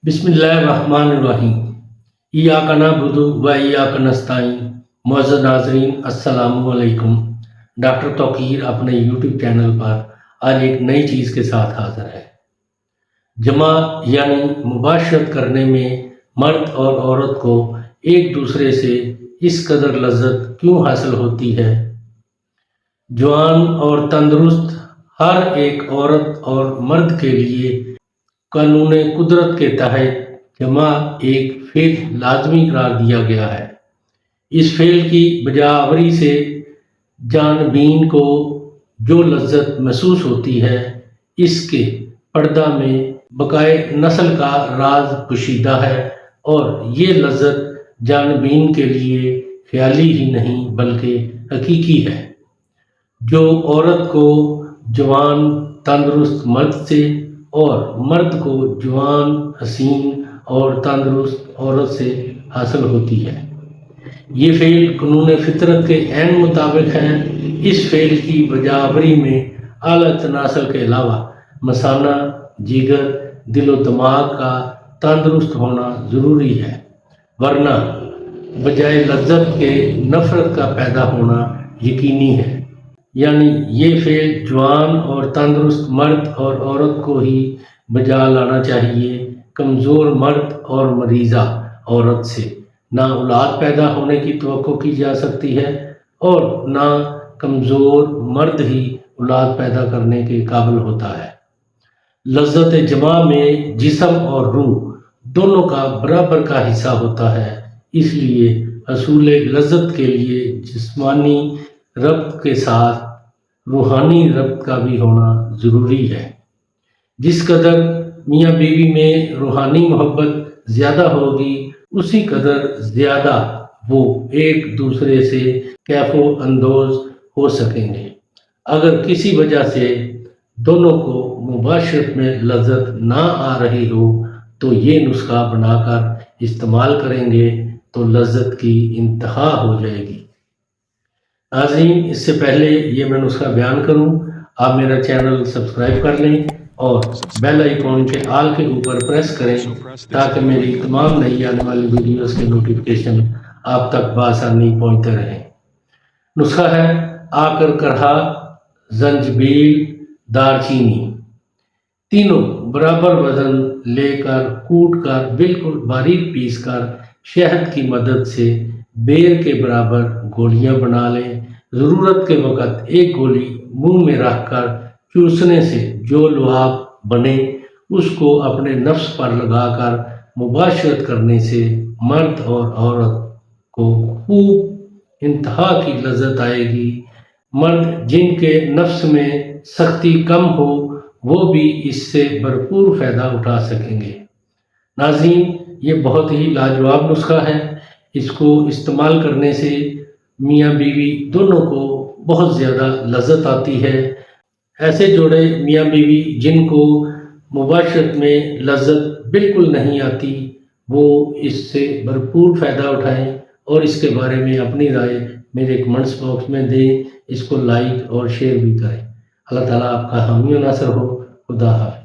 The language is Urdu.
بسم اللہ الرحمن الرحیم۔ ایاک نعبد و ایاک نستعین۔ معزز ناظرین السلام علیکم۔ ڈاکٹر توقیر اپنے یوٹیوب چینل پر آج ایک نئی چیز کے ساتھ حاضر ہے۔ جماع یعنی مباشرت کرنے میں مرد اور عورت کو ایک دوسرے سے اس قدر لذت کیوں حاصل ہوتی ہے؟ جوان اور تندرست ہر ایک عورت اور مرد کے لیے قانون قدرت کے تحت جماع ایک فعل لازمی قرار دیا گیا ہے۔ اس فعل کی بجاوری سے جان بین کو جو لذت محسوس ہوتی ہے، اس کے پردہ میں بقائے نسل کا راز پوشیدہ ہے، اور یہ لذت جان بین کے لیے خیالی ہی نہیں بلکہ حقیقی ہے۔ جو عورت کو جوان تندرست مرد سے اور مرد کو جوان حسین اور تندرست عورت سے حاصل ہوتی ہے، یہ فعل قانون فطرت کے عین مطابق ہے۔ اس فعل کی بجاوری میں اعلیٰ تناسل کے علاوہ مثانہ، جگر، دل و دماغ کا تندرست ہونا ضروری ہے، ورنہ بجائے لذت کے نفرت کا پیدا ہونا یقینی ہے۔ یعنی یہ فعل جوان اور تندرست مرد اور عورت کو ہی بجا لانا چاہیے۔ کمزور مرد اور مریضہ عورت سے نہ اولاد پیدا ہونے کی توقع کی جا سکتی ہے، اور نہ کمزور مرد ہی اولاد پیدا کرنے کے قابل ہوتا ہے۔ لذت جماع میں جسم اور روح دونوں کا برابر کا حصہ ہوتا ہے، اس لیے حصول لذت کے لیے جسمانی ربط کے ساتھ روحانی ربط کا بھی ہونا ضروری ہے۔ جس قدر میاں بیوی میں روحانی محبت زیادہ ہوگی، اسی قدر زیادہ وہ ایک دوسرے سے کیف و اندوز ہو سکیں گے۔ اگر کسی وجہ سے دونوں کو مباشرت میں لذت نہ آ رہی ہو تو یہ نسخہ بنا کر استعمال کریں گے تو لذت کی انتہا ہو جائے گی۔ ناظرین، اس سے پہلے یہ میں نسخہ بیان کروں، آپ میرا چینل سبسکرائب کر لیں اور بیل آئیکن کے آل کے اوپر پریس کریں تاکہ میری تمام نئی آنے والی ویڈیوز کے نوٹیفیکیشن آپ تک بآسانی پہنچتے رہیں۔ نسخہ ہے آکر کرہا، زنجبیل، دار چینی۔ تینوں برابر وزن لے کر کوٹ کر بالکل باریک پیس کر شہد کی مدد سے بیر کے برابر گولیاں بنا لیں۔ ضرورت کے وقت ایک گولی منہ میں رکھ کر چوسنے سے جو لعاب بنے اس کو اپنے نفس پر لگا کر مباشرت کرنے سے مرد اور عورت کو خوب انتہا کی لذت آئے گی۔ مرد جن کے نفس میں سختی کم ہو وہ بھی اس سے بھرپور فائدہ اٹھا سکیں گے۔ ناظرین، یہ بہت ہی لاجواب نسخہ ہے۔ اس کو استعمال کرنے سے میاں بیوی دونوں کو بہت زیادہ لذت آتی ہے۔ ایسے جوڑے میاں بیوی جن کو مباشرت میں لذت بالکل نہیں آتی، وہ اس سے بھرپور فائدہ اٹھائیں اور اس کے بارے میں اپنی رائے میرے کمنٹس باکس میں دیں۔ اس کو لائک اور شیئر بھی کریں۔ اللہ تعالیٰ آپ کا حامی و ناصر ہو۔ خدا حافظ۔